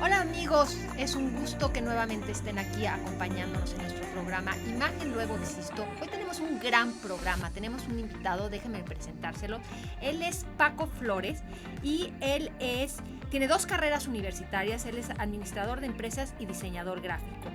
Hola amigos, es un gusto que nuevamente estén aquí acompañándonos en nuestro programa Imagen Luego Existo. Hoy tenemos un gran programa, tenemos un invitado, déjenme presentárselo. Él es Paco Flores y tiene 2 carreras universitarias, él es administrador de empresas y diseñador gráfico.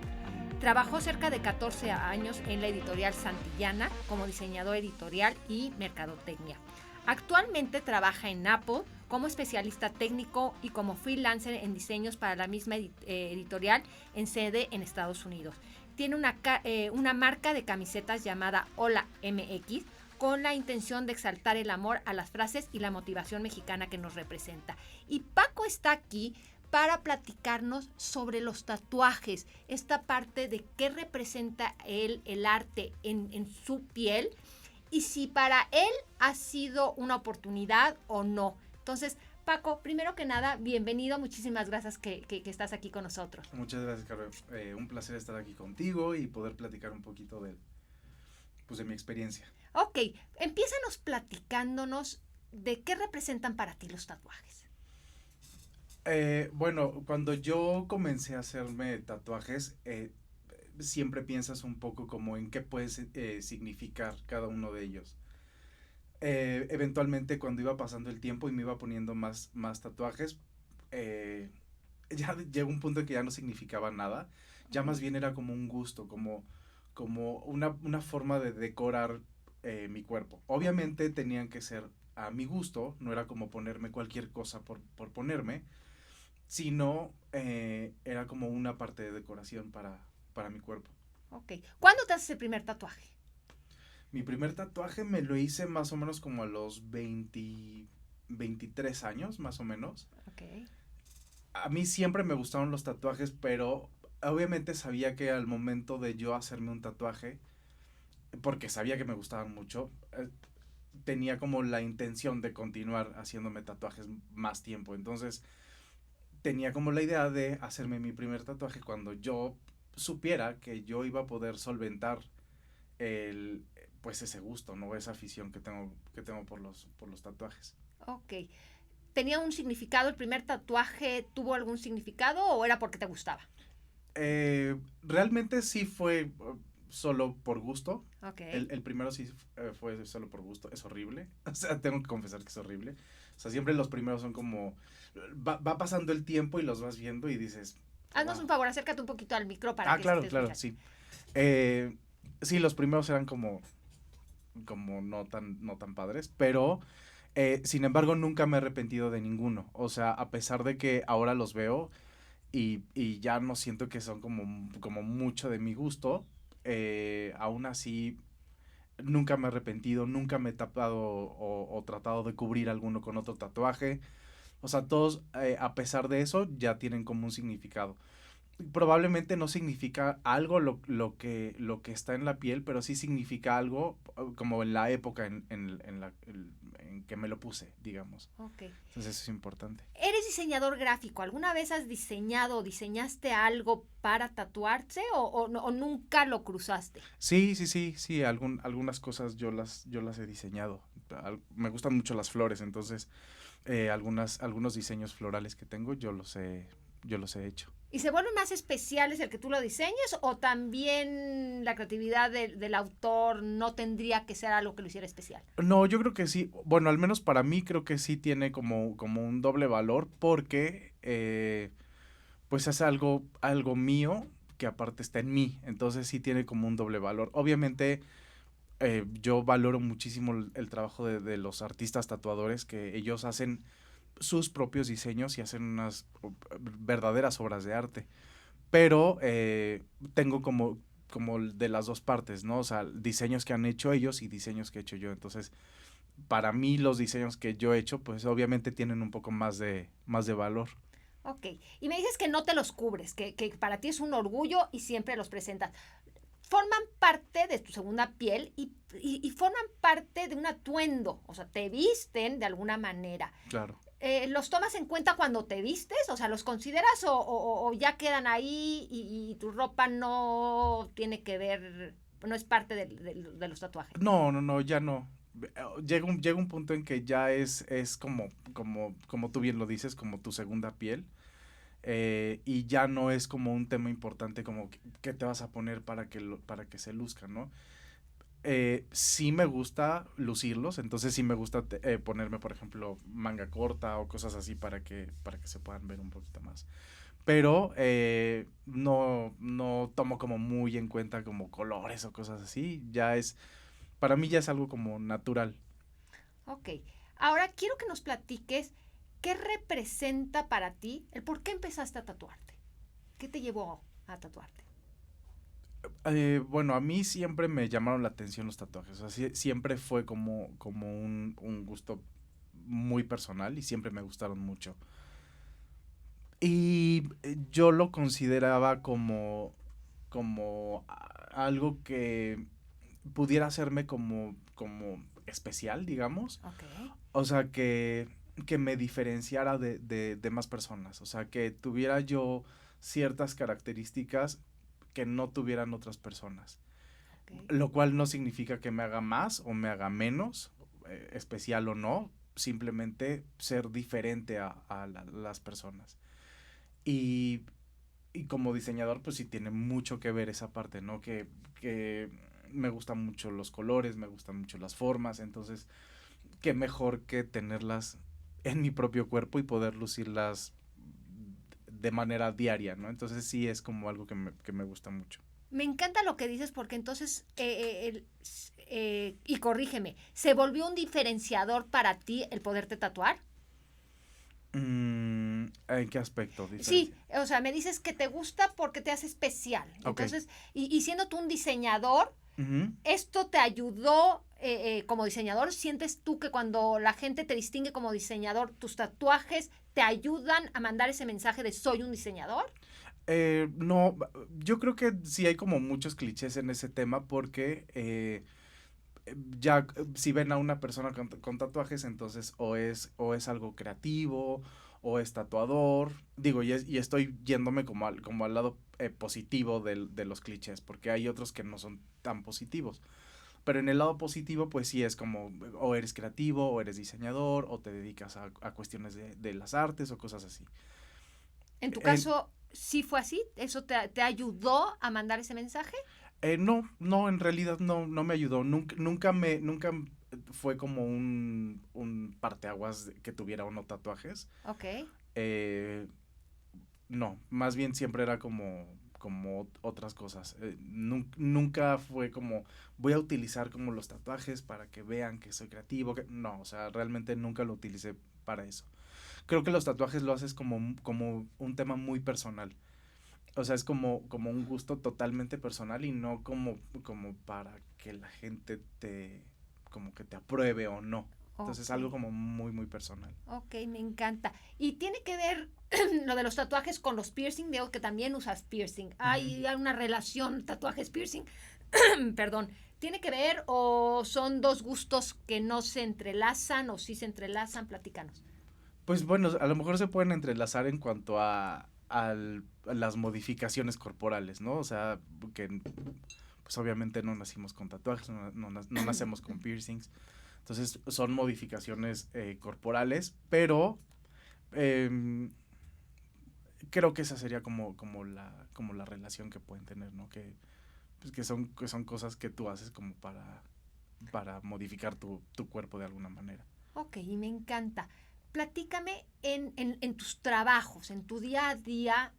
Trabajó cerca de 14 años en la editorial Santillana como diseñador editorial y mercadotecnia. Actualmente trabaja en Apple como especialista técnico y como freelancer en diseños para la misma editorial en sede en Estados Unidos. Tiene una marca de camisetas llamada Hola MX con la intención de exaltar el amor a las frases y la motivación mexicana que nos representa. Y Paco está aquí para platicarnos sobre los tatuajes, esta parte de qué representa el arte en su piel y si para él ha sido una oportunidad o no. Entonces, Paco, primero que nada, bienvenido, muchísimas gracias que estás aquí con nosotros. Muchas gracias, Carol. Un placer estar aquí contigo y poder platicar un poquito de mi experiencia. Ok, empiézanos platicándonos de qué representan para ti los tatuajes. Bueno, cuando yo comencé a hacerme tatuajes, siempre piensas un poco como en qué puede significar cada uno de ellos. Eventualmente cuando iba pasando el tiempo y me iba poniendo más tatuajes, ya llegó un punto en que ya no significaba nada, ya más bien era como un gusto, como una forma de decorar mi cuerpo. Obviamente tenían que ser a mi gusto, no era como ponerme cualquier cosa por ponerme, sino era como una parte de decoración para mi cuerpo. Ok, ¿cuándo te haces el primer tatuaje? Mi primer tatuaje me lo hice más o menos como a los 23 años, más o menos. Ok. A mí siempre me gustaron los tatuajes, pero obviamente sabía que al momento de yo hacerme un tatuaje, porque sabía que me gustaban mucho, tenía como la intención de continuar haciéndome tatuajes más tiempo. Entonces, tenía como la idea de hacerme mi primer tatuaje cuando yo supiera que yo iba a poder solventar el pues ese gusto, ¿no? Esa afición que tengo por los tatuajes. Ok. ¿Tenía un significado? ¿El primer tatuaje tuvo algún significado o era porque te gustaba? Realmente sí fue solo por gusto. Ok. El primero sí fue solo por gusto. Es horrible. O sea, tengo que confesar que es horrible. O sea, siempre los primeros son como... Va pasando el tiempo y los vas viendo y dices... Haznos Wow. un favor, acércate un poquito al micro para que se te Claro, escuche. sí. Sí, los primeros eran como no tan padres, pero sin embargo nunca me he arrepentido de ninguno. O sea, a pesar de que ahora los veo y ya no siento que son como mucho de mi gusto, aún así nunca me he arrepentido, nunca me he tapado o tratado de cubrir alguno con otro tatuaje. O sea, todos, a pesar de eso, ya tienen como un significado. Probablemente no significa algo lo que está en la piel, pero sí significa algo como en la época en que me lo puse, digamos. Ok. Entonces eso es importante. ¿Eres diseñador gráfico? ¿Alguna vez has diseñado o diseñaste algo para tatuarse o nunca lo cruzaste? Sí, algunas cosas yo las he diseñado. Me gustan mucho las flores, entonces algunos diseños florales que tengo yo los he hecho. ¿Y se vuelven más especiales el que tú lo diseñes o también la creatividad del autor no tendría que ser algo que lo hiciera especial? No, yo creo que sí. Bueno, al menos para mí creo que sí tiene como un doble valor porque pues es algo mío que aparte está en mí. Entonces sí tiene como un doble valor. Obviamente yo valoro muchísimo el trabajo de los artistas tatuadores que ellos hacen sus propios diseños y hacen unas verdaderas obras de arte. Pero tengo como de las dos partes, ¿no? O sea, diseños que han hecho ellos y diseños que he hecho yo. Entonces, para mí los diseños que yo he hecho, pues obviamente tienen un poco más de valor. Ok. Y me dices que no te los cubres, que para ti es un orgullo y siempre los presentas. Forman parte de tu segunda piel y forman parte de un atuendo, o sea, te visten de alguna manera. Claro. ¿Los tomas en cuenta cuando te vistes? O sea, ¿los consideras o ya quedan ahí y tu ropa no tiene que ver, no es parte de los tatuajes? No, ya no. Llega un punto en que ya es como tú bien lo dices, como tu segunda piel. y ya no es como un tema importante como qué te vas a poner para que se luzca, ¿no? Sí me gusta lucirlos, entonces sí me gusta ponerme, por ejemplo, manga corta o cosas así para que se puedan ver un poquito más. Pero no tomo como muy en cuenta como colores o cosas así, para mí ya es algo como natural. Ok, ahora quiero que nos platiques qué representa para ti el por qué empezaste a tatuarte. ¿Qué te llevó a tatuarte? Bueno, a mí siempre me llamaron la atención los tatuajes, o sea, siempre fue como un gusto muy personal y siempre me gustaron mucho. Y yo lo consideraba como algo que pudiera hacerme como especial, digamos. Ok, O sea, que me diferenciara de más personas. O sea, que tuviera yo ciertas características que no tuvieran otras personas. ok. Lo cual no significa que me haga más o me haga menos, especial o no. Simplemente ser diferente a las personas. Y, y como diseñador, pues sí tiene mucho que ver esa parte, ¿no? Que me gustan mucho los colores, me gustan mucho las formas, entonces, qué mejor que tenerlas en mi propio cuerpo y poder lucirlas de manera diaria, ¿no? Entonces sí es como algo que me gusta mucho. Me encanta lo que dices porque entonces, y corrígeme, ¿se volvió un diferenciador para ti el poderte tatuar? ¿En qué aspecto Sí, diferencia? o sea, me dices que te gusta porque te hace especial. Ok. Entonces, y siendo tú un diseñador, Ujú. ¿esto te ayudó como diseñador? ¿Sientes tú que cuando la gente te distingue como diseñador, tus tatuajes te ayudan a mandar ese mensaje de soy un diseñador? No, yo creo que sí hay como muchos clichés en ese tema porque ya si ven a una persona con tatuajes, entonces o es algo creativo o es tatuador. Digo, y estoy yéndome como al lado positivo de los clichés, porque hay otros que no son tan positivos. Pero en el lado positivo, pues sí es como o eres creativo, o eres diseñador, o te dedicas a cuestiones de las artes o cosas así. En tu En, caso, ¿sí fue así? ¿Eso te ayudó a mandar ese mensaje? no, en realidad no me ayudó. Nunca fue como un parteaguas que tuviera o no tatuajes. Ok. Eh, no, más bien siempre era como otras cosas. Nunca fue como, voy a utilizar como los tatuajes para que vean que soy creativo. No, o sea, realmente nunca lo utilicé para eso. Creo que los tatuajes lo haces como un tema muy personal. O sea, es como un gusto totalmente personal y no como para que la gente como que te apruebe o no. Entonces, Ok, algo como muy personal. ok, me encanta. Y tiene que ver lo de los tatuajes con los piercing. Veo que también usas piercing. Ujú. Hay una relación tatuajes-piercing. Perdón. ¿Tiene que ver o son dos gustos que no se entrelazan o sí se entrelazan? Platícanos. Pues bueno, a lo mejor se pueden entrelazar en cuanto a las modificaciones corporales, ¿no? O sea, que pues obviamente no nacimos con tatuajes, no nacemos con piercings. Entonces son modificaciones corporales, pero em, creo que esa sería como la relación que pueden tener, ¿no? Pues que son cosas que tú haces como para modificar tu cuerpo de alguna manera. Ok, me encanta. Platícame en tus trabajos, en tu día a día,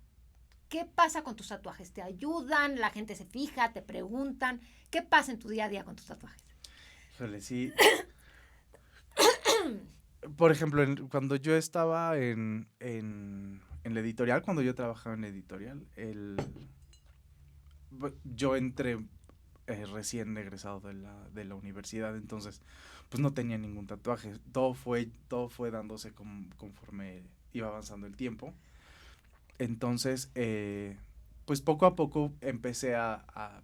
¿qué pasa con tus tatuajes? ¿Te ayudan? ¿La gente se fija? ¿Te preguntan? ¿Qué pasa en tu día a día con tus tatuajes? Híjole, sí. Por ejemplo, cuando yo estaba en la editorial, cuando yo trabajaba en la editorial, yo entré recién egresado de la universidad, entonces pues no tenía ningún tatuaje. Todo fue dándose conforme iba avanzando el tiempo. Entonces, pues poco a poco empecé a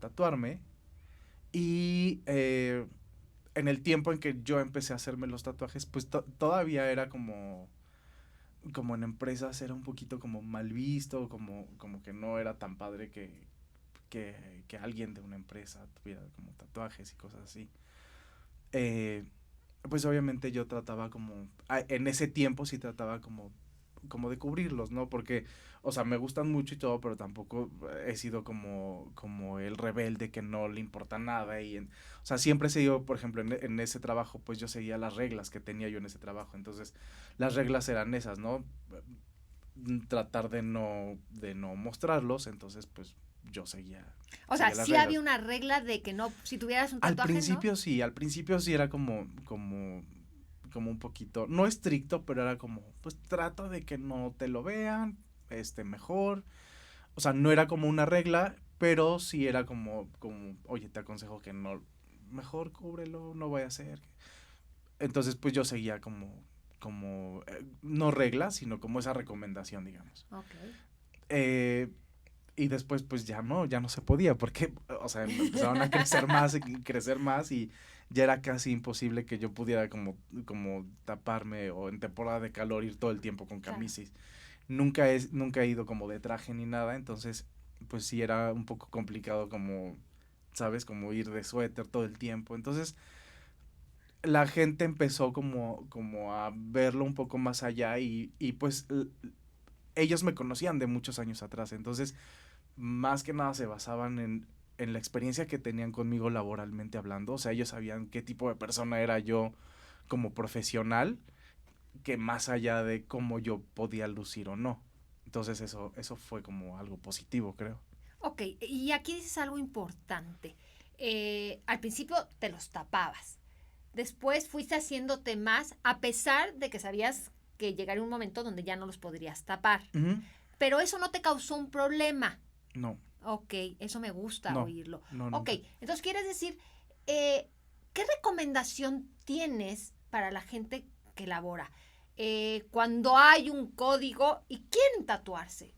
tatuarme y en el tiempo en que yo empecé a hacerme los tatuajes, pues todavía era como en empresas era un poquito como mal visto, como que no era tan padre que alguien de una empresa tuviera como tatuajes y cosas así. Eh, pues obviamente yo trataba en ese tiempo sí trataba como como de cubrirlos, ¿no? Porque, o sea, me gustan mucho y todo, pero tampoco he sido como el rebelde que no le importa nada o sea, siempre he seguido, por ejemplo, en ese trabajo, pues yo seguía las reglas que tenía yo en ese trabajo, entonces las reglas eran esas, ¿no? Tratar de no mostrarlos, entonces pues yo O sea, seguía las sí había reglas. una regla de que no, si tuvieras un Al tatuaje, ¿no? principio sí era como un poquito, no estricto, pero era como, pues trata de que no te lo vean, mejor. O sea, no era como una regla, pero sí era como, oye, te aconsejo que no, mejor cúbrelo, no vaya a ser. Entonces, pues yo seguía no reglas, sino como esa recomendación, digamos. Ok. Eh, y después, pues ya no se podía, porque, o sea, me empezaron a crecer más y crecer más y ya era casi imposible que yo pudiera como taparme o en temporada de calor ir todo el tiempo con Claro. camisas. Nunca he ido como de traje ni nada, entonces, pues sí era un poco complicado como, ¿sabes? Como ir de suéter todo el tiempo. Entonces, la gente empezó como a verlo un poco más allá y pues ellos me conocían de muchos años atrás, entonces más que nada se basaban en la experiencia que tenían conmigo laboralmente hablando, o sea, ellos sabían qué tipo de persona era yo como profesional, que más allá de cómo yo podía lucir o no. Entonces eso fue como algo positivo, creo. Ok, y aquí dices algo importante. Al principio te los tapabas. Después fuiste haciéndote más, a pesar de que sabías que llegaría un momento donde ya no los podrías tapar. Ujú. Pero eso no te causó un problema. No, Ok, eso me gusta no, oírlo. no, Ok, nunca. entonces quieres decir, ¿qué recomendación tienes para la gente que labora? Cuando hay un código y quieren tatuarse,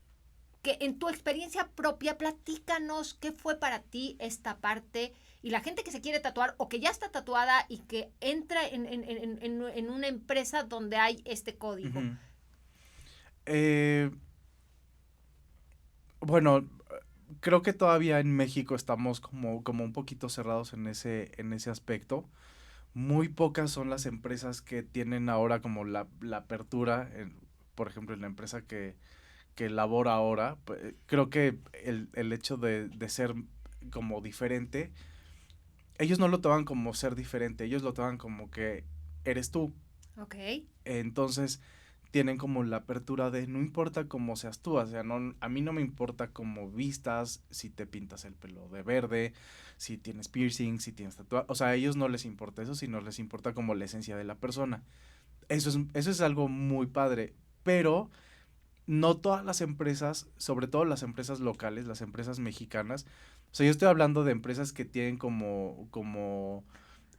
que en tu experiencia propia, platícanos qué fue para ti esta parte y la gente que se quiere tatuar o que ya está tatuada y que entra en una empresa donde hay este código. Ujú. Eh, bueno, creo que todavía en México estamos como un poquito cerrados en ese aspecto. Muy pocas son las empresas que tienen ahora como la apertura, por ejemplo, en la empresa que labora ahora, creo que el hecho de ser como diferente, ellos no lo toman como ser diferente, ellos lo toman como que eres tú. Ok. Entonces tienen como la apertura de no importa cómo seas tú, o sea, no, a mí no me importa cómo vistas, si te pintas el pelo de verde, si tienes piercing, si tienes tatuaje, o sea, a ellos no les importa eso, sino les importa como la esencia de la persona. Eso es algo muy padre, pero no todas las empresas, sobre todo las empresas locales, las empresas mexicanas, o sea, yo estoy hablando de empresas que tienen como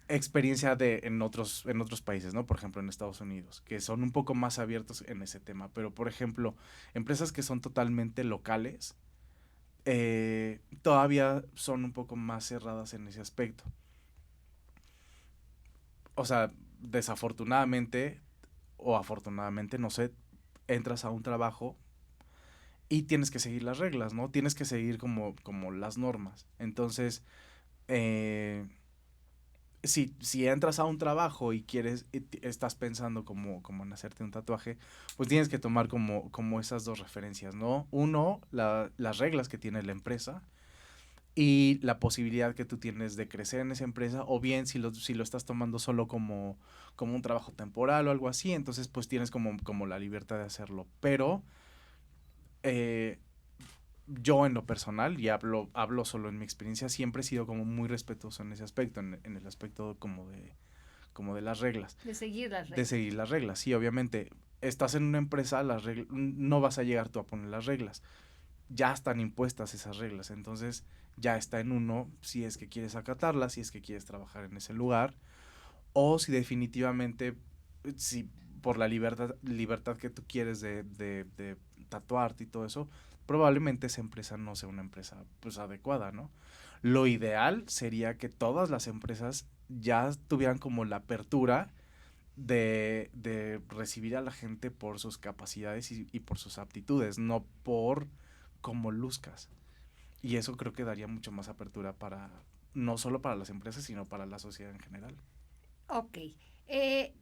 experiencia en otros países, ¿no? Por ejemplo, en Estados Unidos, que son un poco más abiertos en ese tema. Pero, por ejemplo, empresas que son totalmente locales, todavía son un poco más cerradas en ese aspecto. O sea, desafortunadamente o afortunadamente, no sé, entras a un trabajo y tienes que seguir las reglas, ¿no? Tienes que seguir como las normas. Entonces, eh, si entras a un trabajo y estás pensando como en hacerte un tatuaje, pues tienes que tomar como esas dos referencias, ¿no? Uno, las reglas que tiene la empresa y la posibilidad que tú tienes de crecer en esa empresa, o bien si lo estás tomando solo como un trabajo temporal o algo así, entonces pues tienes como la libertad de hacerlo. Pero eh, yo en lo personal, y hablo solo en mi experiencia, siempre he sido como muy respetuoso en ese aspecto, en el aspecto como de las reglas, De seguir las de reglas. seguir las reglas. Sí, obviamente, estás en una empresa, no vas a llegar tú a poner las reglas, ya están impuestas esas reglas, entonces ya está en uno si es que quieres acatarlas, si es que quieres trabajar en ese lugar, o si definitivamente, si por la libertad que tú quieres de tatuarte y todo eso, probablemente esa empresa no sea una empresa pues adecuada, ¿no? Lo ideal sería que todas las empresas ya tuvieran como la apertura de recibir a la gente por sus capacidades y por sus aptitudes, no por cómo luzcas. Y eso creo que daría mucho más apertura no solo para las empresas, sino para la sociedad en general. Ok. Eh,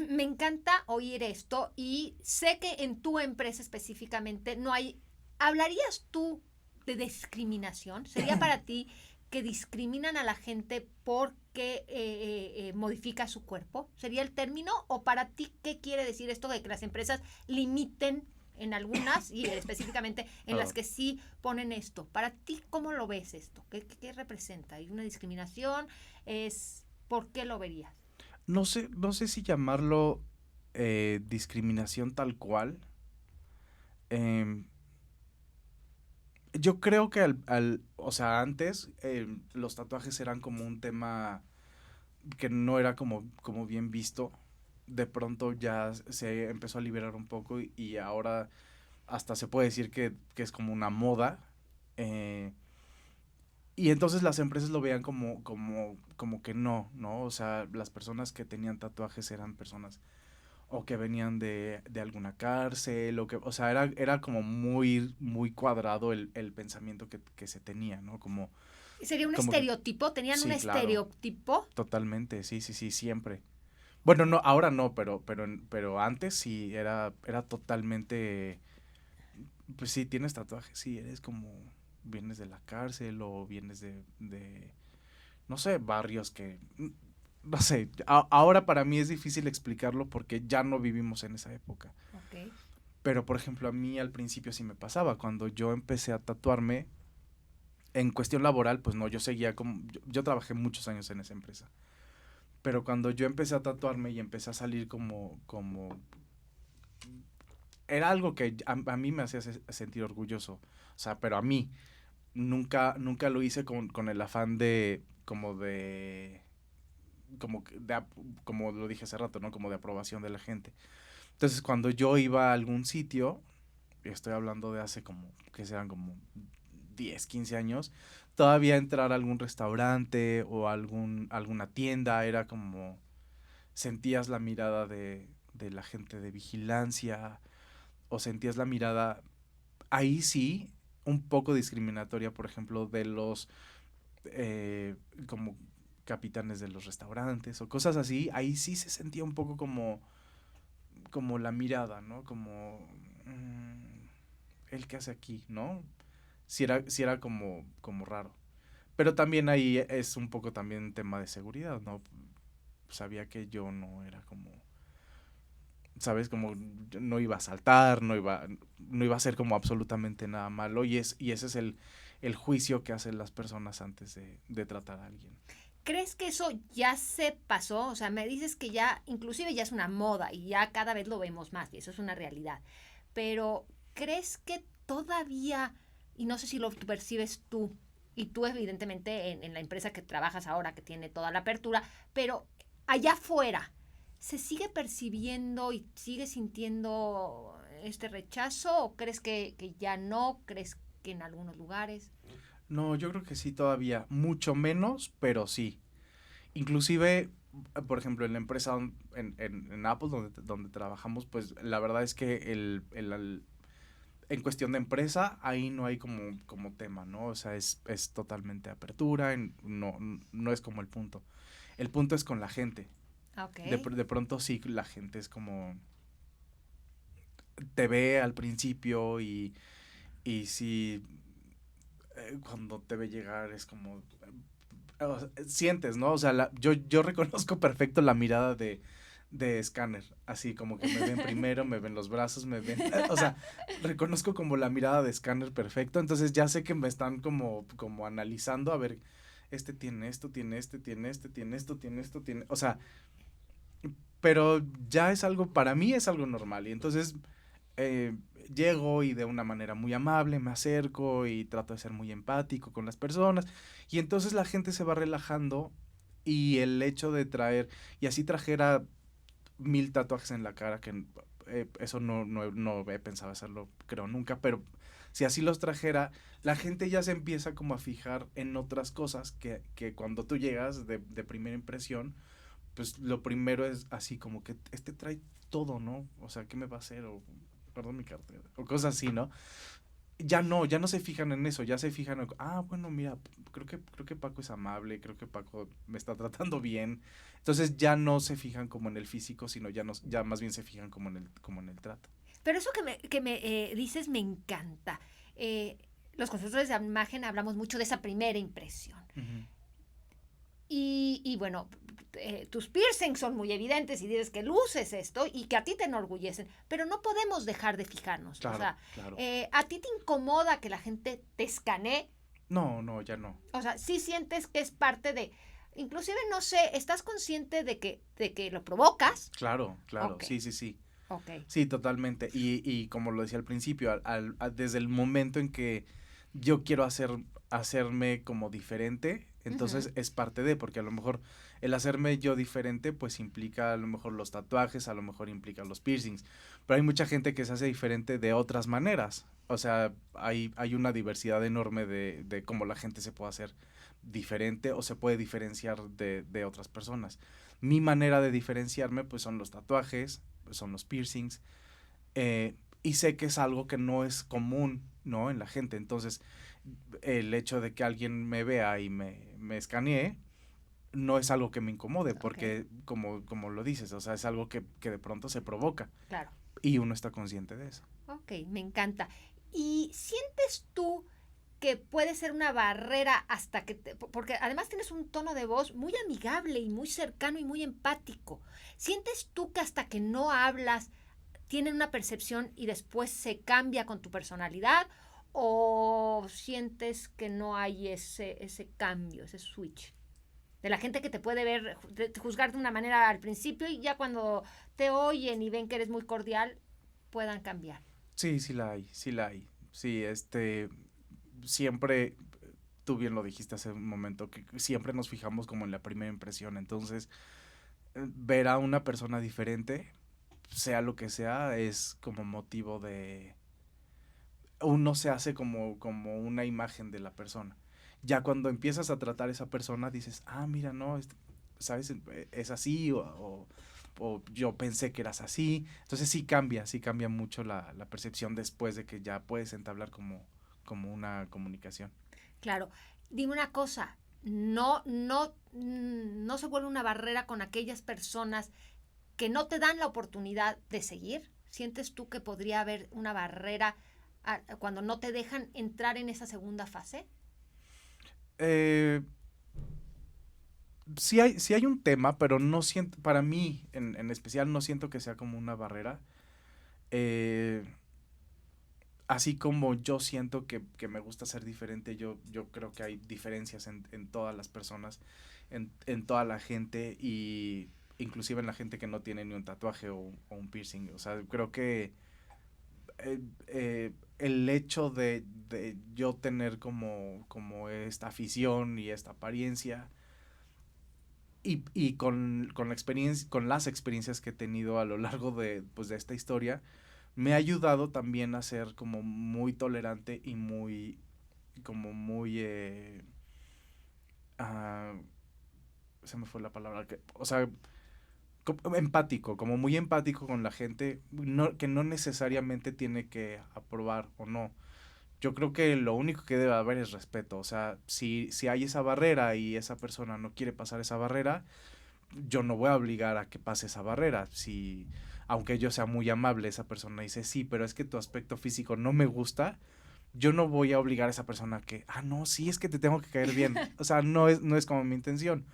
Me encanta oír esto y sé que en tu empresa específicamente no hay... ¿Hablarías tú de discriminación? ¿Sería para ti que discriminan a la gente porque modifica su cuerpo? ¿Sería el término? ¿O para ti qué quiere decir esto de que las empresas limiten en algunas y específicamente en las Oh. que sí ponen esto? Para ti, ¿cómo lo ves esto? ¿Qué representa? ¿Hay una discriminación? ¿Por qué lo verías? No sé si llamarlo discriminación tal cual. Em, yo creo que o sea, antes los tatuajes eran como un tema que no era como bien visto. De pronto ya se empezó a liberar un poco y ahora hasta se puede decir que es como una moda. eh, y entonces las empresas lo veían como que no, ¿no? O sea, las personas que tenían tatuajes eran personas o que venían de alguna cárcel, o sea, era como muy cuadrado el pensamiento que se tenía, ¿no? ¿Sería un Como que, estereotipo? ¿Tenían un sí, claro, estereotipo? totalmente, sí, sí, sí, siempre. Bueno, no, ahora no, pero antes sí, era totalmente, pues sí, tienes tatuajes, sí, eres como, vienes de la cárcel o vienes no sé, barrios no sé, ahora para mí es difícil explicarlo porque ya no vivimos en esa época. Ok. Pero, por ejemplo, a mí al principio sí me pasaba. Cuando yo empecé a tatuarme, en cuestión laboral, pues no, yo seguía como... Yo trabajé muchos años en esa empresa. Pero cuando yo empecé a tatuarme y empecé a salir era algo que a mí me hacía sentir orgulloso. O sea, pero a mí. Nunca lo hice con el afán de... Como lo dije hace rato, ¿no? Como de aprobación de la gente. Entonces, cuando yo iba a algún sitio, estoy hablando de hace que sean como 10 15 años, todavía entrar a algún restaurante o alguna tienda era como, sentías la mirada de la gente de vigilancia o sentías la mirada, ahí sí, un poco discriminatoria, por ejemplo, de los como capitanes de los restaurantes o cosas así, ahí sí se sentía un poco como la mirada, ¿no? Como el que hace aquí, ¿no? Si era como raro. Pero también ahí es un poco también tema de seguridad, ¿no? Sabía que yo no era como, ¿sabes? Como yo no iba a saltar, no iba a hacer como absolutamente nada malo. Y ese es el juicio que hacen las personas antes de tratar a alguien. ¿Crees que eso ya se pasó? O sea, me dices que ya, inclusive ya es una moda y ya cada vez lo vemos más y eso es una realidad. Pero, ¿crees que todavía, y no sé si lo percibes tú, y tú evidentemente en la empresa que trabajas ahora, que tiene toda la apertura, pero allá afuera, ¿se sigue percibiendo y sigue sintiendo este rechazo? ¿O crees que ya no? ¿Crees que en algunos lugares? No, yo creo que sí todavía, mucho menos, pero sí. Inclusive, por ejemplo, en la empresa, en Apple, donde trabajamos, pues la verdad es que en cuestión de empresa, ahí no hay como tema, ¿no? O sea, es totalmente apertura, no es como el punto. El punto es con la gente. Ok. De pronto sí, la gente es como, te ve al principio y sí, cuando te ve llegar es como, sientes, ¿no? O sea, yo reconozco perfecto la mirada de escáner, así como que me ven primero, me ven los brazos, me ven, o sea, reconozco como la mirada de escáner perfecto, entonces ya sé que me están como analizando, a ver, este tiene esto, tiene este, tiene este, tiene esto, tiene esto, tiene, o sea, pero ya es algo, para mí es algo normal, y entonces eh, llego y de una manera muy amable me acerco y trato de ser muy empático con las personas y entonces la gente se va relajando y el hecho de traer, y así trajera 1000 tatuajes en la cara, que eso no he pensado hacerlo, creo nunca, pero si así los trajera, la gente ya se empieza como a fijar en otras cosas que cuando tú llegas de primera impresión, pues lo primero es así como que trae todo, ¿no? O sea, ¿qué me va a hacer? O perdón mi cartera, o cosas así, ¿no? ya no se fijan en eso, ya se fijan en, bueno, mira, creo que Paco es amable, creo que Paco me está tratando bien. Entonces ya no se fijan como en el físico, sino ya más bien se fijan como en el trato. Pero eso que me dices me encanta. Los constructores de imagen hablamos mucho de esa primera impresión. Ujú. Y bueno, tus piercings son muy evidentes y dices que luces esto y que a ti te enorgullecen, pero no podemos dejar de fijarnos. Claro, O sea, claro. ¿a ti te incomoda que la gente te escanee? No, ya no. O sea, sí sientes que es parte de, inclusive no sé, ¿estás consciente de que lo provocas? Claro, Ok, sí, sí, sí. ok. Sí, totalmente. Y como lo decía al principio, desde el momento en que yo quiero hacerme como diferente, Ujú. entonces es parte de, porque a lo mejor el hacerme yo diferente, pues implica a lo mejor los tatuajes, a lo mejor implica los piercings, pero hay mucha gente que se hace diferente de otras maneras. O sea, hay una diversidad enorme de cómo la gente se puede hacer diferente o se puede diferenciar de otras personas. Mi manera de diferenciarme, pues son los tatuajes, son los piercings, y sé que es algo que no es común, ¿no? En la gente. Entonces, el hecho de que alguien me vea y me escanee, no es algo que me incomode, Ok, porque como lo dices, o sea, es algo que de pronto se provoca claro. y uno está consciente de eso. Ok, me encanta. ¿Y sientes tú que puede ser una barrera hasta que porque además tienes un tono de voz muy amigable y muy cercano y muy empático? ¿Sientes tú que hasta que no hablas tienen una percepción y después se cambia con tu personalidad? ¿O sientes que no hay ese cambio, ese switch? De la gente que te puede ver, juzgar de una manera al principio y ya cuando te oyen y ven que eres muy cordial, puedan cambiar. Sí, sí la hay, sí la hay. Sí, siempre, tú bien lo dijiste hace un momento, que siempre nos fijamos como en la primera impresión. Entonces, ver a una persona diferente, sea lo que sea, es como motivo de, uno se hace como una imagen de la persona. Ya cuando empiezas a tratar a esa persona, dices, mira, no, ¿sabes? Es así, o yo pensé que eras así. Entonces sí cambia mucho la percepción después de que ya puedes entablar como una comunicación. Claro, dime una cosa, no se vuelve una barrera con aquellas personas que no te dan la oportunidad de seguir. ¿Sientes tú que podría haber una barrera cuando no te dejan entrar en esa segunda fase? Eh, sí hay un tema, pero no siento, para mí en especial, no siento que sea como una barrera. Eh, Así como yo siento que me gusta ser diferente, yo creo que hay diferencias en todas las personas, en toda la gente, y inclusive en la gente que no tiene ni un tatuaje o un piercing. O sea, creo que el hecho de yo tener como esta afición y esta apariencia, y con la experiencia, con las experiencias que he tenido a lo largo pues, de esta historia, me ha ayudado también a ser como muy tolerante y muy, ah, se me fue la palabra, o sea, empático, como muy empático con la gente, que no necesariamente tiene que aprobar o no. Yo creo que lo único que debe haber es respeto. O sea, si hay esa barrera y esa persona no quiere pasar esa barrera, yo no voy a obligar a que pase esa barrera. Si, aunque yo sea muy amable, esa persona dice, sí, pero es que tu aspecto físico no me gusta, yo no voy a obligar a esa persona a que, no, sí, es que te tengo que caer bien. O sea, no es como mi intención.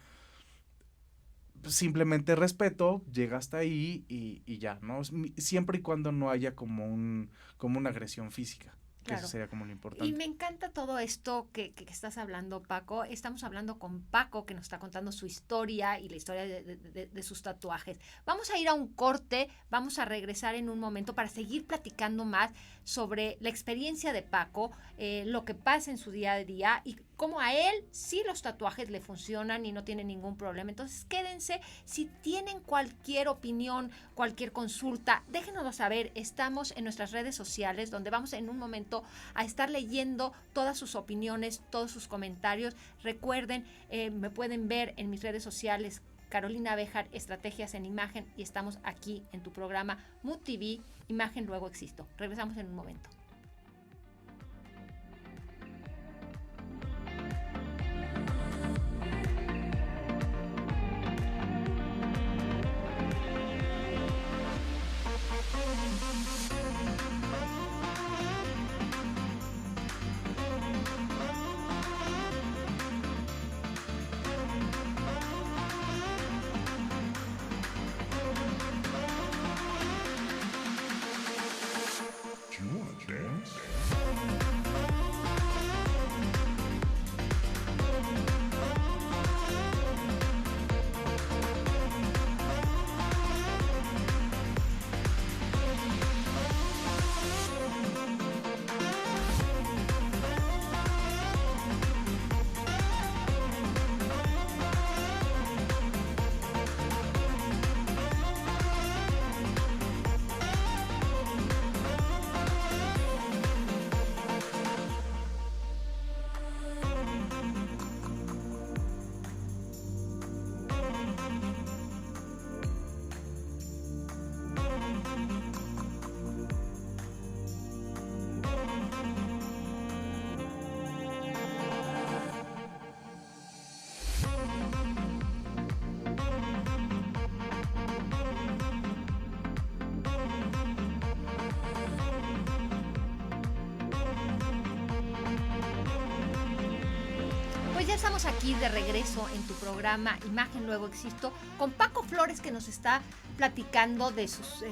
Simplemente respeto, llega hasta ahí y ya, ¿no? Siempre y cuando no haya como una agresión física, que eso Claro. sería como lo Y importante. me encanta todo esto que estás hablando, Paco. Estamos hablando con Paco, que nos está contando su historia y la historia de sus tatuajes. Vamos a ir a un corte, vamos a regresar en un momento para seguir platicando más sobre la experiencia de Paco, lo que pasa en su día a día y cómo a él sí los tatuajes le funcionan y no tiene ningún problema. Entonces quédense, si tienen cualquier opinión, cualquier consulta, déjenoslo saber. Estamos en nuestras redes sociales donde vamos en un momento a estar leyendo todas sus opiniones, todos sus comentarios. Recuerden, me pueden ver en mis redes sociales, Carolina Béjar, Estrategias en Imagen, y estamos aquí en tu programa Mood TV, Imagen Luego Existo. Regresamos en un momento. ya estamos aquí de regreso en tu programa Imagen Luego Existo con Paco Flores, que nos está platicando de sus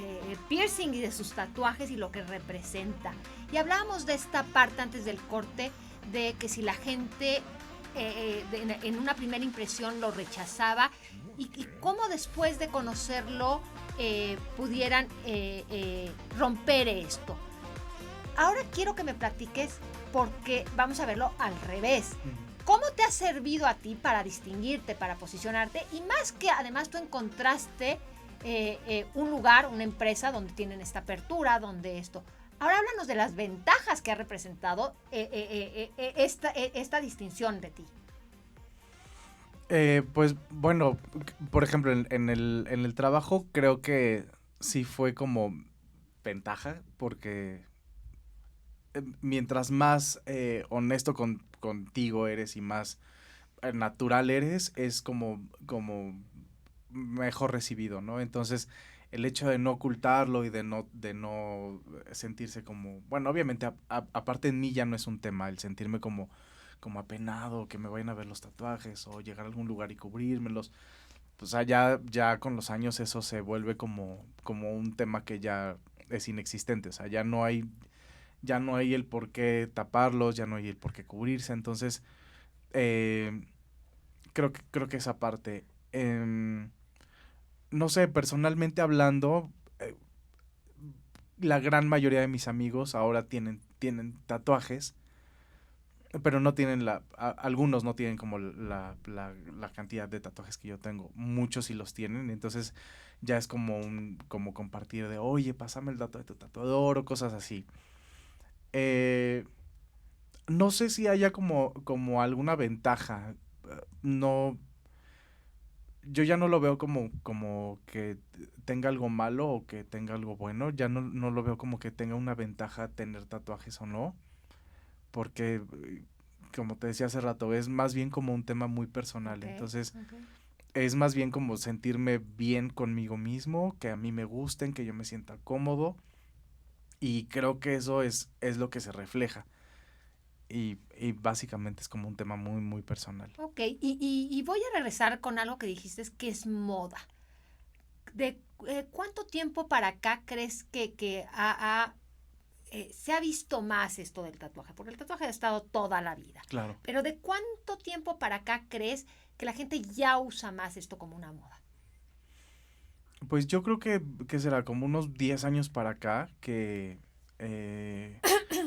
piercing y de sus tatuajes y lo que representa. Y hablábamos de esta parte antes del corte, de que si la gente en una primera impresión lo rechazaba y cómo después de conocerlo pudieran romper esto. Ahora quiero que me platiques, porque vamos a verlo al revés. ¿Cómo te ha servido a ti para distinguirte, para posicionarte? Y más que además tú encontraste un lugar, una empresa donde tienen esta apertura, donde esto. Ahora háblanos de las ventajas que ha representado esta distinción de ti. Pues bueno, por ejemplo, en el trabajo creo que sí fue como ventaja, porque mientras más honesto contigo eres y más natural eres, es como mejor recibido, ¿no? Entonces, el hecho de no ocultarlo y de no sentirse como, bueno, obviamente aparte en mí ya no es un tema el sentirme como apenado, que me vayan a ver los tatuajes o llegar a algún lugar y cubrírmelos. Pues ya con los años eso se vuelve como un tema que ya es inexistente, o sea, ya no hay el por qué taparlos, ya no hay el por qué cubrirse. Entonces, creo que esa parte. No sé, personalmente hablando, la gran mayoría de mis amigos ahora tienen tatuajes, pero no tienen algunos no tienen como la cantidad de tatuajes que yo tengo. Muchos sí los tienen, entonces ya es como compartir de, oye, pásame el dato de tu tatuador o cosas así. No sé si haya como alguna ventaja. No, yo ya no lo veo como que tenga algo malo o que tenga algo bueno. Ya no lo veo como que tenga una ventaja tener tatuajes o no. Porque, como te decía hace rato, es más bien como un tema muy personal. Okay, entonces, es más bien como sentirme bien conmigo mismo, que a mí me gusten, que yo me sienta cómodo. Y creo que eso es lo que se refleja. Y básicamente es como un tema muy, muy personal. Ok, y voy a regresar con algo que dijiste, que es moda. ¿De cuánto tiempo para acá crees que se ha visto más esto del tatuaje? Porque el tatuaje ha estado toda la vida. Claro. Pero ¿de cuánto tiempo para acá crees que la gente ya usa más esto como una moda? Pues yo creo que será como unos 10 años para acá que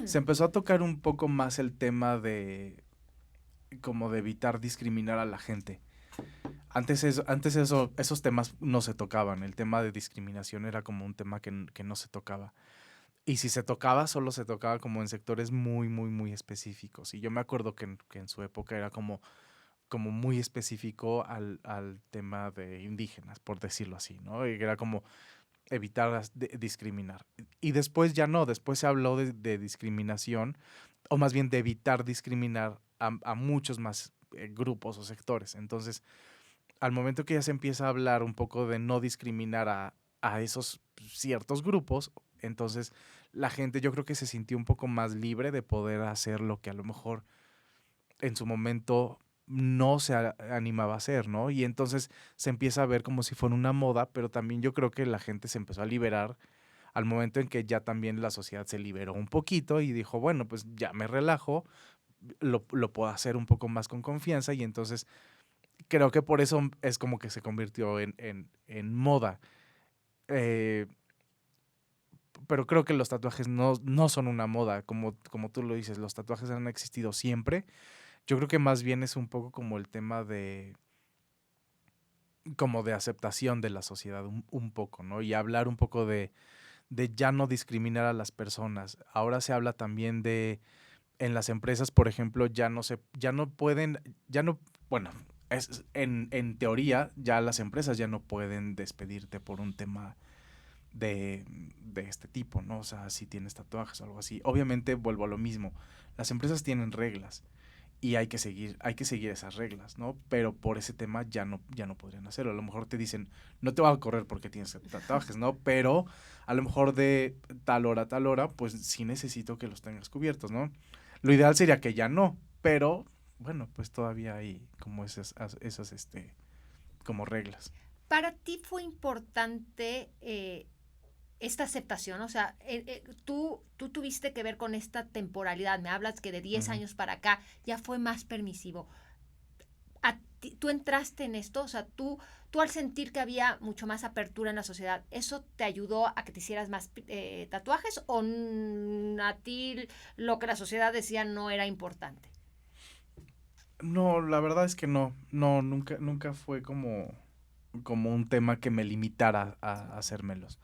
se empezó a tocar un poco más el tema de como de evitar discriminar a la gente. Antes esos temas no se tocaban. El tema de discriminación era como un tema que no se tocaba. Y si se tocaba, solo se tocaba como en sectores muy, muy, muy específicos. Y yo me acuerdo que en su época era como muy específico al tema de indígenas, por decirlo así, ¿no? Y era como evitar discriminar. Y después ya no, después se habló de discriminación, o más bien de evitar discriminar a muchos más grupos o sectores. Entonces, al momento que ya se empieza a hablar un poco de no discriminar a esos ciertos grupos, entonces la gente yo creo que se sintió un poco más libre de poder hacer lo que a lo mejor en su momento no se animaba a hacer, ¿no? Y entonces se empieza a ver como si fuera una moda, pero también yo creo que la gente se empezó a liberar al momento en que ya también la sociedad se liberó un poquito y dijo, bueno, pues ya me relajo, lo puedo hacer un poco más con confianza, y entonces creo que por eso es como que se convirtió en moda. Pero creo que los tatuajes no son una moda, como tú lo dices, los tatuajes han existido siempre. Yo creo que más bien es un poco como el tema de aceptación de la sociedad, un poco, ¿no? Y hablar un poco de ya no discriminar a las personas. Ahora se habla también de, en las empresas, por ejemplo, bueno, en teoría, ya las empresas ya no pueden despedirte por un tema de este tipo, ¿no? O sea, si tienes tatuajes o algo así. Obviamente vuelvo a lo mismo. Las empresas tienen reglas y hay que seguir esas reglas, ¿no? Pero por ese tema ya no podrían hacerlo. A lo mejor te dicen, no te va a correr porque tienes tatuajes, ¿no? Pero a lo mejor de tal hora a tal hora, pues sí necesito que los tengas cubiertos, ¿no? Lo ideal sería que ya no, pero bueno, pues todavía hay como esas como reglas. Para ti fue importante esta aceptación, o sea, tú tuviste que ver con esta temporalidad, me hablas que de 10 Ujú. años para acá ya fue más permisivo. ¿Tú entraste en esto? O sea, tú al sentir que había mucho más apertura en la sociedad, ¿eso te ayudó a que te hicieras más tatuajes o a ti lo que la sociedad decía no era importante? No, la verdad es que no, nunca fue como un tema que me limitara a hacérmelos.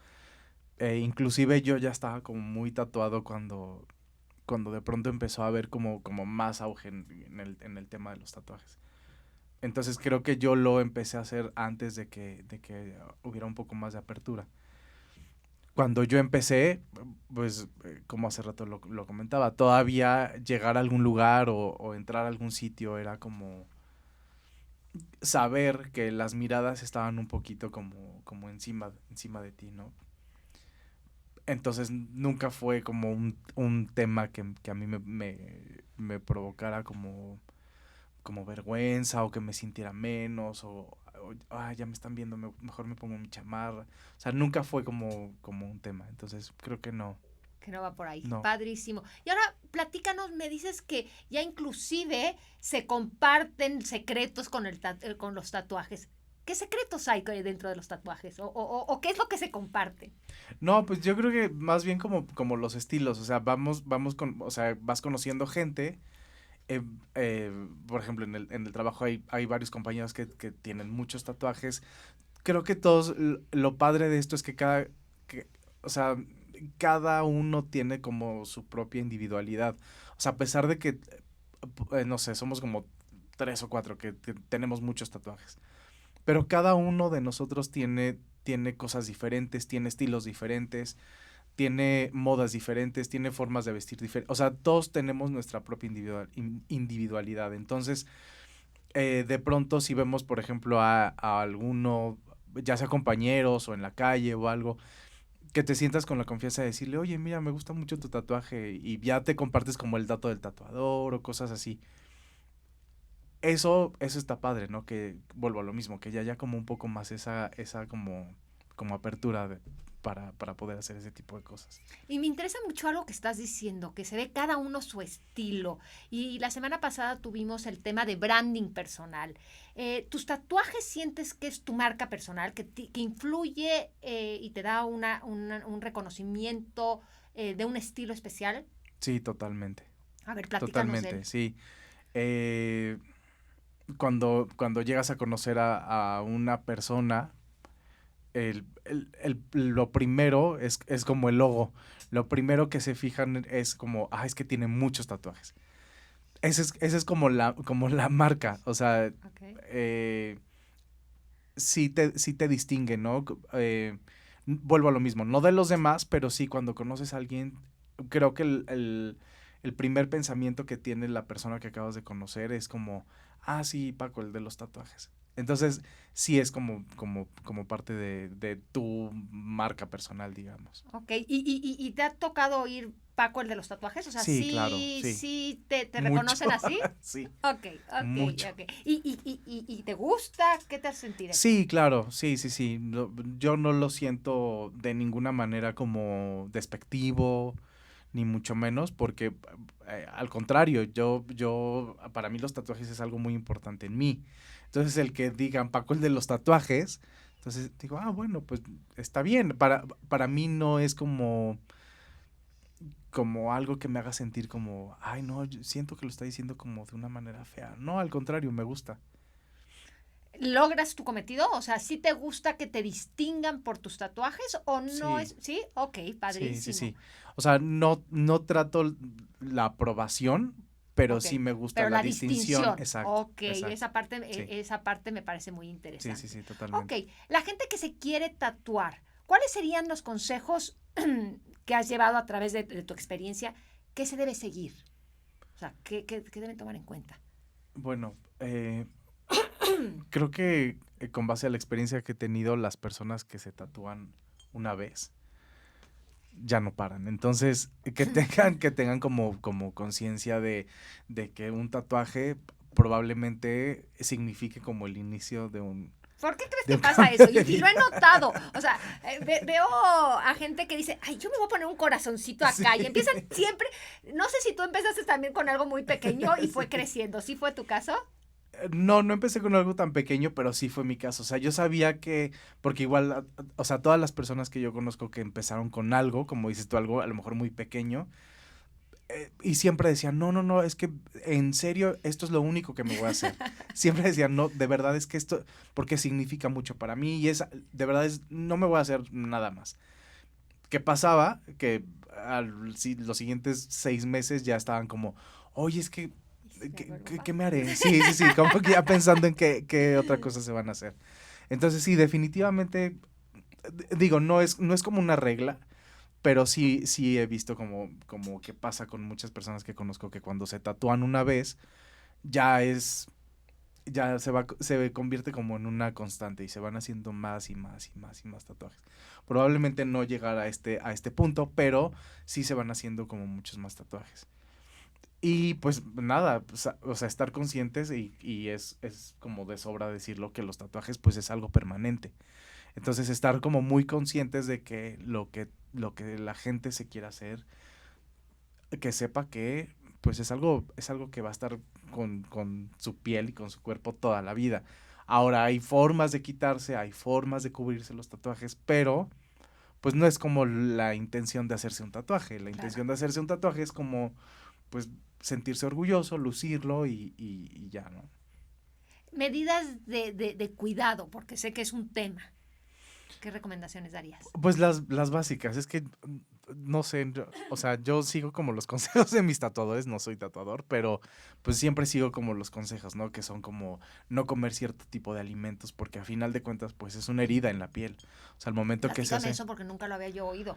Inclusive yo ya estaba como muy tatuado cuando de pronto empezó a haber como más auge en el tema de los tatuajes. Entonces creo que yo lo empecé a hacer antes de que hubiera un poco más de apertura. Cuando yo empecé, pues como hace rato lo comentaba, todavía llegar a algún lugar o entrar a algún sitio era como saber que las miradas estaban un poquito como encima de ti, ¿no? Entonces nunca fue como un tema que a mí me provocara como vergüenza o que me sintiera menos ya me están viendo, mejor me pongo mi chamarra. O sea, nunca fue como un tema. Entonces creo que no, Que no va por ahí. no. Padrísimo. Y ahora platícanos, me dices que ya inclusive se comparten secretos con los tatuajes. ¿Qué secretos hay dentro de los tatuajes? ¿O qué es lo que se comparte? No, pues yo creo que más bien como los estilos. O sea, o sea, vas conociendo gente. eh, por ejemplo, en el trabajo hay varios compañeros que tienen muchos tatuajes. Creo que todos, lo padre de esto es o sea, cada uno tiene como su propia individualidad. O sea, a pesar de que, no sé, somos como tres o cuatro que tenemos muchos tatuajes. Pero cada uno de nosotros tiene cosas diferentes, tiene estilos diferentes, tiene modas diferentes, tiene formas de vestir diferentes. O sea, todos tenemos nuestra propia individualidad. Entonces, de pronto si vemos, por ejemplo, a alguno, ya sea compañeros o en la calle o algo, que te sientas con la confianza de decirle, oye, mira, me gusta mucho tu tatuaje y ya te compartes como el dato del tatuador o cosas así. Eso está padre, ¿no? Que vuelvo a lo mismo, que ya haya como un poco más esa como apertura para poder hacer ese tipo de cosas. Y me interesa mucho algo que estás diciendo, que se ve cada uno su estilo. Y la semana pasada tuvimos el tema de branding personal. ¿Tus tatuajes sientes que es tu marca personal, que influye y te da un reconocimiento de un estilo especial? Sí, totalmente. A ver, platícanos de Totalmente, él. sí. Eh, cuando llegas a conocer a una persona, lo primero es como el logo. Lo primero que se fijan es como, es que tiene muchos tatuajes. Esa es como la marca. O sea, Okay. eh, sí te distingue, ¿no? Vuelvo a lo mismo, no de los demás, pero sí cuando conoces a alguien, creo que el primer pensamiento que tiene la persona que acabas de conocer es como, sí, Paco, el de los tatuajes. Entonces, sí es como parte de tu marca personal, digamos. Ok, ¿y te ha tocado oír Paco el de los tatuajes? O sea, Sí, claro, sí, sí. sí te Mucho, reconocen así. sí, Ok, mucho. ok. ¿Y te gusta? ¿Qué te hace sentir eso? Sí, claro, sí, sí, sí. Yo no lo siento de ninguna manera como despectivo, ni mucho menos, porque al contrario, para mí los tatuajes es algo muy importante en mí. Entonces, el que digan Paco el de los tatuajes, entonces digo, bueno, pues está bien. Para mí no es como algo que me haga sentir como, ay, no, yo siento que lo está diciendo como de una manera fea. No, al contrario, me gusta. ¿Logras tu cometido? O sea, ¿sí te gusta que te distingan por tus tatuajes o no Sí, es? Sí, ok, sí, sí, padrísimo. sí. O sea, no trato la aprobación, pero Ok, sí me gusta pero la la distinción. distinción, Exacto, ok, exacto. Sí, esa parte me parece muy sí, sí, interesante. sí, Ok, totalmente. la gente que se quiere tatuar, ¿cuáles serían los consejos que has llevado a través de tu experiencia que se debe seguir? O sea, ¿qué deben tomar en cuenta? Bueno, creo que con base a la experiencia que he tenido, las personas que se tatúan una vez ya no paran. Entonces, que tengan como conciencia de que un tatuaje probablemente signifique como el inicio de un... ¿Por qué crees de que un pasa cambio eso? de Y lo he vida. notado. O sea, veo a gente que dice, ay, yo me voy a poner un corazoncito acá. Sí. Y empiezan siempre, no sé si tú empezaste también con algo muy pequeño y fue creciendo. ¿Sí fue tu caso? No, no empecé con algo tan pequeño, pero sí fue mi caso. O sea, yo sabía que, porque igual, o sea, todas las personas que yo conozco que empezaron con algo, como dices tú, algo a lo mejor muy pequeño, y siempre decían, no, no, no, es que en serio, esto es lo único que me voy a hacer. Siempre decían, no, de verdad es que esto, porque significa mucho para mí y es, de verdad es, no me voy a hacer nada más. ¿Qué pasaba? Que los siguientes 6 meses ya estaban como, oye, es que, ¿Y si me vuelvo ¿qué me papá? haré? Sí, sí, sí, como que ya pensando en qué otra cosa se van a hacer. Entonces, sí, definitivamente, digo, no es como una regla, pero sí he visto como que pasa con muchas personas que conozco que cuando se tatúan una vez, ya es, se convierte como en una constante y se van haciendo más y más y más y más tatuajes. Probablemente no llegar a este punto, pero sí se van haciendo como muchos más tatuajes. Y pues nada, pues, o sea, estar conscientes y es como de sobra decirlo que los tatuajes pues es algo permanente. Entonces estar como muy conscientes de que lo que la gente se quiera hacer, que sepa que pues es algo que va a estar con su piel y con su cuerpo toda la vida. Ahora hay formas de quitarse, hay formas de cubrirse los tatuajes, pero pues no es como la intención de hacerse un tatuaje. La Claro. intención de hacerse un tatuaje es como pues sentirse orgulloso, lucirlo y ya, ¿no? Medidas de cuidado, porque sé que es un tema. ¿Qué recomendaciones darías? Pues las básicas, es que no sé, o sea, yo sigo como los consejos de mis tatuadores, no soy tatuador, pero pues siempre sigo como los consejos, ¿no? Que son como no comer cierto tipo de alimentos, porque a final de cuentas, pues es una herida en la piel. O sea, al momento que se Platícame hace, eso porque nunca lo había yo oído.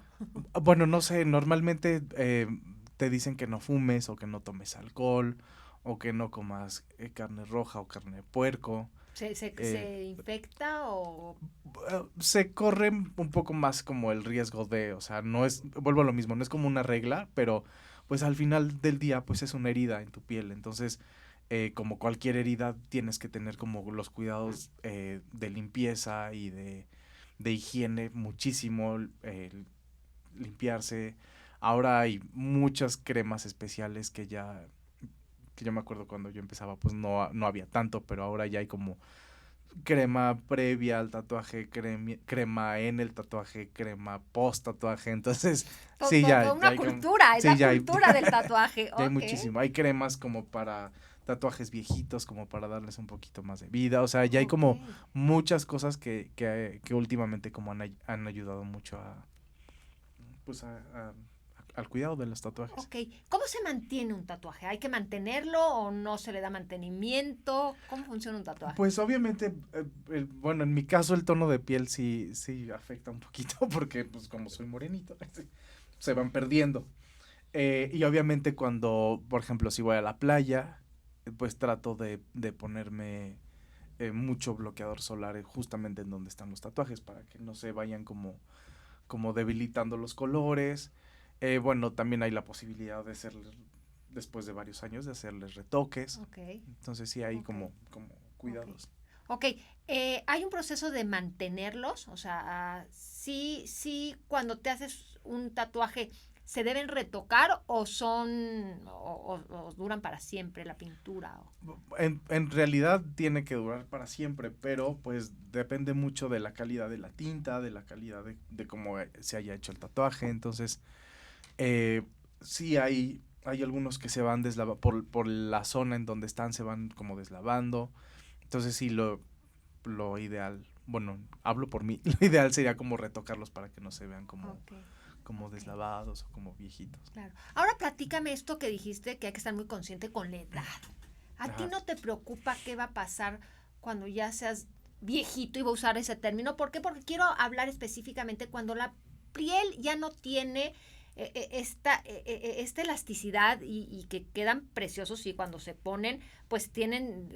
bueno, no sé, normalmente te dicen que no fumes o que no tomes alcohol o que no comas carne roja o carne de puerco. eh, ¿Se infecta o...? Se corre un poco más como el riesgo de, o sea, no es, vuelvo a lo mismo, no es como una regla, pero pues al final del día pues es una herida en tu piel, entonces como cualquier herida tienes que tener como los cuidados de limpieza y de higiene muchísimo, limpiarse. Ahora hay muchas cremas especiales que yo me acuerdo cuando yo empezaba pues no había tanto, pero ahora ya hay como crema previa al tatuaje, crema en el tatuaje, crema post tatuaje, entonces sí, Toda ya una hay como, cultura, es sí, la cultura del tatuaje. ya hay Ok. muchísimo, hay cremas como para tatuajes viejitos, como para darles un poquito más de vida, o sea, ya hay Ok. como muchas cosas que últimamente como han ayudado mucho pues al cuidado de los tatuajes. Ok. ¿Cómo se mantiene un tatuaje? ¿Hay que mantenerlo o no se le da mantenimiento? ¿Cómo funciona un tatuaje? Pues obviamente, bueno, en mi caso el tono de piel sí afecta un poquito porque pues como soy morenito, se van perdiendo. Y obviamente cuando, por ejemplo, si voy a la playa, pues trato de ponerme mucho bloqueador solar justamente en donde están los tatuajes para que no se vayan como debilitando los colores. Bueno, también hay la posibilidad de hacerles, después de varios años, de hacerles retoques. Ok. Entonces sí hay Ok. como Ok. cuidados. Ok, ¿hay un proceso de mantenerlos? O sea, sí, cuando te haces un tatuaje, ¿se deben retocar o son, o duran para siempre la pintura? En realidad tiene que durar para siempre, pero pues depende mucho de la calidad de la tinta, de la calidad de cómo se haya hecho el tatuaje. Entonces, eh, sí hay algunos que se van deslavando, por la zona en donde están, se van como deslavando. Entonces, sí, lo ideal, bueno, hablo por mí, lo ideal sería como retocarlos para que no se vean Ok, como ok, deslavados o como viejitos. claro. Ahora platícame esto que dijiste que hay que estar muy consciente con la edad. ¿A ti Ajá. no te preocupa qué va a pasar cuando ya seas viejito? Y voy a usar ese término. ¿Por qué? Porque quiero hablar específicamente cuando la piel ya no tiene esta elasticidad y que quedan preciosos y cuando se ponen, pues tienen,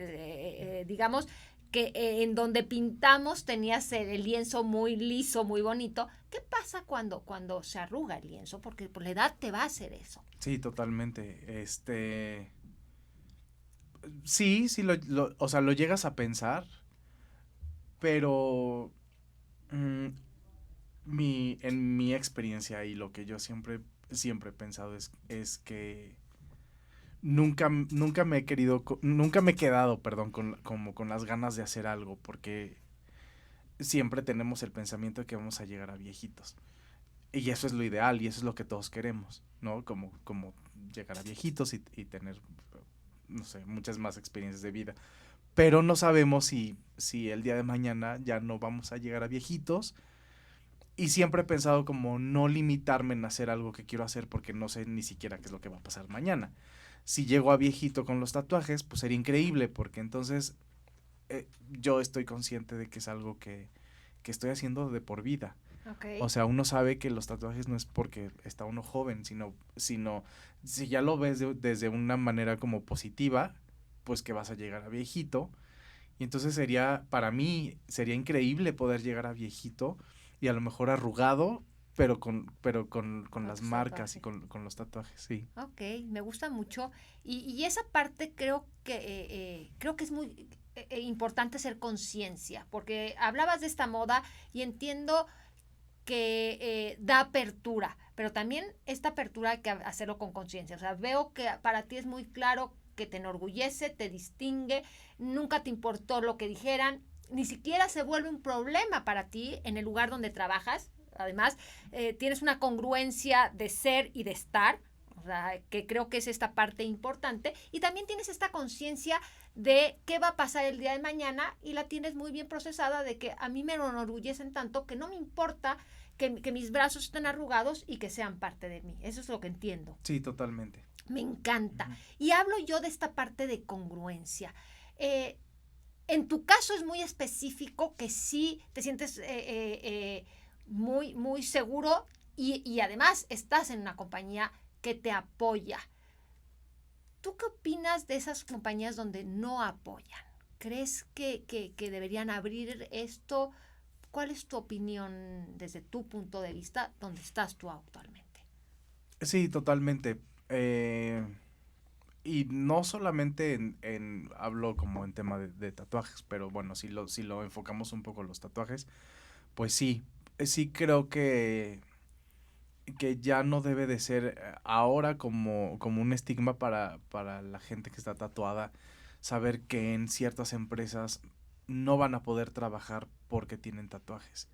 digamos, que en donde pintamos tenías el lienzo muy liso, muy bonito. ¿Qué pasa cuando se arruga el lienzo? Porque por la edad te va a hacer eso. Sí, totalmente. Sí, sí, o sea, lo llegas a pensar, pero mm, en mi experiencia y lo que yo siempre he pensado es que nunca me he querido, nunca me he quedado, perdón, como con las ganas de hacer algo, porque siempre tenemos el pensamiento de que vamos a llegar a viejitos. Y eso es lo ideal y eso es lo que todos queremos, ¿no? Como llegar a viejitos y tener, no sé, muchas más experiencias de vida. Pero no sabemos si el día de mañana ya no vamos a llegar a viejitos. Y siempre he pensado como no limitarme en hacer algo que quiero hacer porque no sé ni siquiera qué es lo que va a pasar mañana. Si llego a viejito con los tatuajes, pues sería increíble porque entonces yo estoy consciente de que es algo que estoy haciendo de por vida. Ok. O sea, uno sabe que los tatuajes no es porque está uno joven, sino si ya lo ves desde una manera como positiva, pues que vas a llegar a viejito. Y entonces para mí, sería increíble poder llegar a viejito y a lo mejor arrugado, con Con las tus marcas y tatuajes. con los tatuajes, sí. Ok, me gusta mucho. Y esa parte creo que es muy importante hacer conciencia, porque hablabas de esta moda y entiendo que da apertura, pero también esta apertura hay que hacerlo con conciencia. O sea, veo que para ti es muy claro que te enorgullece, te distingue, nunca te importó lo que dijeran, ni siquiera se vuelve un problema para ti en el lugar donde trabajas. Además, tienes una congruencia de ser y de estar, o sea, que creo que es esta parte importante. Y también tienes esta conciencia de qué va a pasar el día de mañana y la tienes muy bien procesada de que a mí me enorgullecen tanto que no me importa que mis brazos estén arrugados y que sean parte de mí. Eso es lo que entiendo. Sí, totalmente. Me encanta. Ujú. Y hablo yo de esta parte de congruencia. Eh, en tu caso es muy específico que sí te sientes muy, muy seguro y además estás en una compañía que te apoya. ¿Tú qué opinas de esas compañías donde no apoyan? ¿Crees que deberían abrir esto? ¿Cuál es tu opinión desde tu punto de vista donde estás tú actualmente? Sí, totalmente. Y no solamente hablo como en tema de tatuajes, pero bueno, si lo enfocamos un poco los tatuajes, pues sí, sí creo que ya no debe de ser ahora como un estigma para la gente que está tatuada, saber que en ciertas empresas no van a poder trabajar porque tienen tatuajes.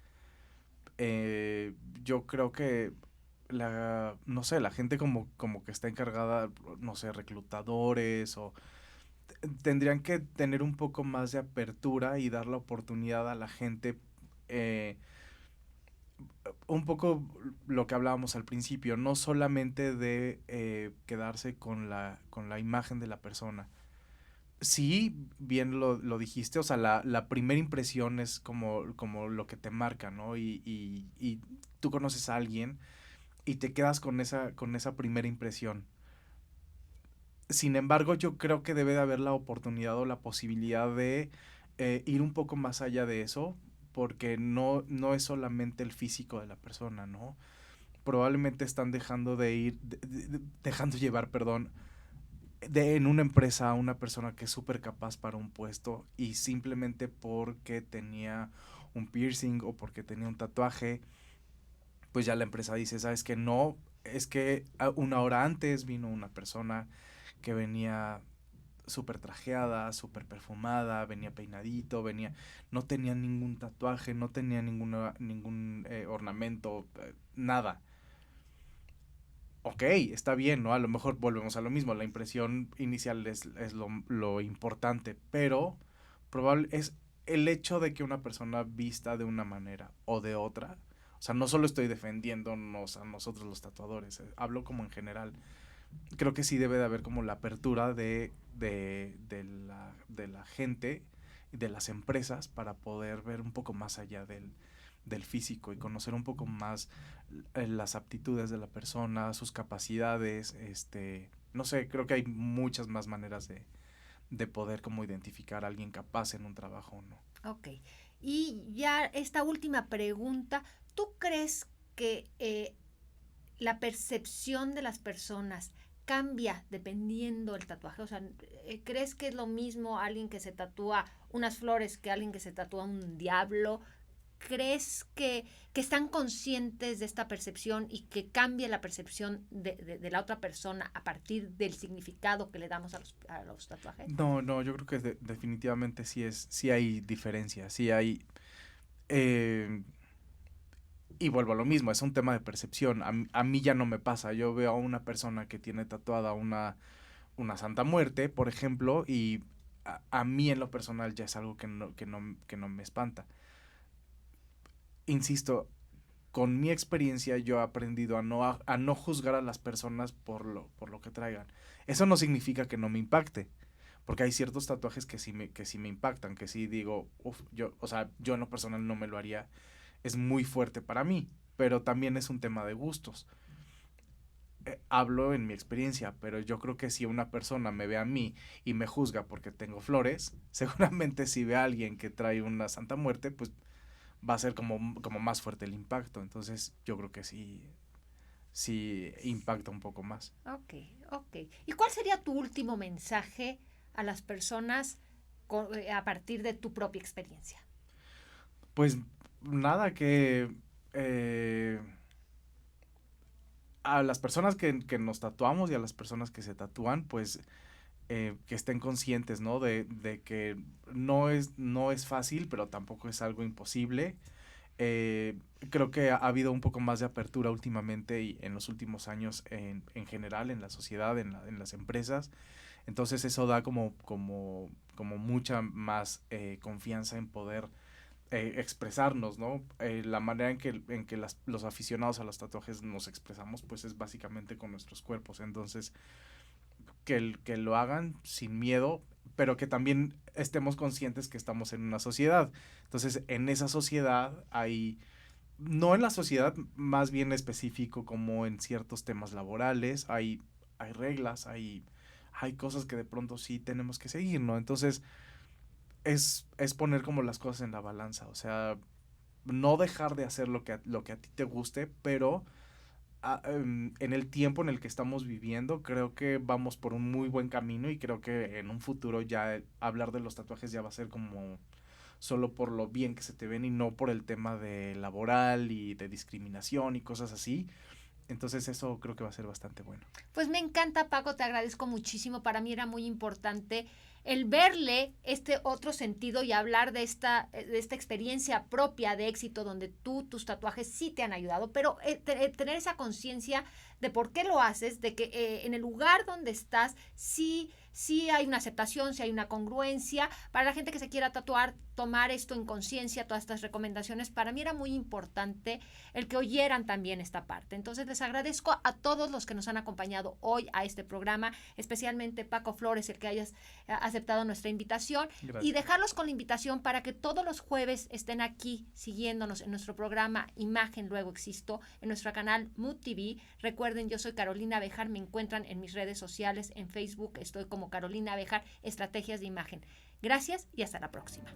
Yo creo que no sé, la gente como que está encargada, no sé, reclutadores o tendrían que tener un poco más de apertura y dar la oportunidad a la gente, eh, un poco lo que hablábamos al principio, no solamente de quedarse con la imagen de la persona. Sí, bien lo dijiste, o sea, la primera impresión es como lo que te marca, ¿no? Y tú conoces a alguien y te quedas con esa primera impresión. Sin embargo, yo creo que debe de haber la oportunidad o la posibilidad de ir un poco más allá de eso, porque no es solamente el físico de la persona, ¿no? Probablemente están dejando de ir, dejando llevar, perdón, en una empresa a una persona que es súper capaz para un puesto y simplemente porque tenía un piercing o porque tenía un tatuaje, pues ya la empresa dice, ¿sabes qué? No, es que una hora antes vino una persona que venía súper trajeada, súper perfumada, venía peinadito, no tenía ningún tatuaje, no tenía ningún ornamento, nada. Ok, está bien, ¿no? A lo mejor volvemos a lo mismo, la impresión inicial es lo importante, pero probable es el hecho de que una persona vista de una manera o de otra. O sea, no solo estoy defendiéndonos a nosotros los tatuadores, hablo como en general. Creo que sí debe de haber como la apertura de la gente y de las empresas para poder ver un poco más allá del físico y conocer un poco más las aptitudes de la persona, sus capacidades, no sé, creo que hay muchas más maneras de poder como identificar a alguien capaz en un trabajo o no. Ok. Y ya esta última pregunta, ¿tú crees que la percepción de las personas cambia dependiendo el tatuaje? O sea, ¿crees que es lo mismo alguien que se tatúa unas flores que alguien que se tatúa un diablo? ¿Crees que están conscientes de esta percepción y que cambia la percepción de la otra persona a partir del significado que le damos a los tatuajes? No, yo creo que definitivamente sí hay diferencia, sí hay... y vuelvo a lo mismo, es un tema de percepción. A mí ya no me pasa. Yo veo a una persona que tiene tatuada una Santa Muerte, por ejemplo, y a mí en lo personal ya es algo que no me espanta. Insisto, con mi experiencia yo he aprendido a no juzgar a las personas por lo que traigan. Eso no significa que no me impacte, porque hay ciertos tatuajes que sí me impactan, que sí digo, o sea, yo en lo personal no me lo haría, es muy fuerte para mí, pero también es un tema de gustos. Hablo en mi experiencia, pero yo creo que si una persona me ve a mí y me juzga porque tengo flores, seguramente si ve a alguien que trae una Santa Muerte, pues va a ser como más fuerte el impacto. Entonces yo creo que sí impacta un poco más. Ok. ¿Y cuál sería tu último mensaje a las personas a partir de tu propia experiencia? Pues nada, que a las personas que nos tatuamos y a las personas que se tatúan, pues que estén conscientes, ¿no? De que no es fácil, pero tampoco es algo imposible. Creo que ha habido un poco más de apertura últimamente y en los últimos años en general, en la sociedad, en las empresas. Entonces eso da como mucha más confianza en poder expresarnos, ¿no? La manera en que los aficionados a los tatuajes nos expresamos, pues es básicamente con nuestros cuerpos. Entonces, que lo hagan sin miedo, pero que también estemos conscientes que estamos en una sociedad. Entonces, en esa sociedad hay, no en la sociedad más bien específico como en ciertos temas laborales, hay reglas, hay cosas que de pronto sí tenemos que seguir, ¿no? Entonces, es poner como las cosas en la balanza, o sea, no dejar de hacer lo que a ti te guste, pero en el tiempo en el que estamos viviendo, creo que vamos por un muy buen camino y creo que en un futuro ya hablar de los tatuajes ya va a ser como solo por lo bien que se te ven y no por el tema de laboral y de discriminación y cosas así. Entonces eso creo que va a ser bastante bueno. Pues me encanta, Paco, te agradezco muchísimo. Para mí era muy importante el verle este otro sentido y hablar de esta experiencia propia de éxito donde tus tatuajes sí te han ayudado, pero tener esa conciencia de por qué lo haces, de que en el lugar donde estás sí hay una aceptación, sí hay una congruencia. Para la gente que se quiera tatuar, tomar esto en conciencia, todas estas recomendaciones, para mí era muy importante el que oyeran también esta parte. Entonces les agradezco a todos los que nos han acompañado hoy a este programa, especialmente Paco Flores, el que hayas aceptado nuestra invitación. Gracias. Y dejarlos con la invitación para que todos los jueves estén aquí siguiéndonos en nuestro programa Imagen Luego Existo, en nuestro canal Mood TV. Recuerden, yo soy Carolina Bejar, me encuentran en mis redes sociales, en Facebook estoy como Carolina Bejar, Estrategias de Imagen. Gracias y hasta la próxima.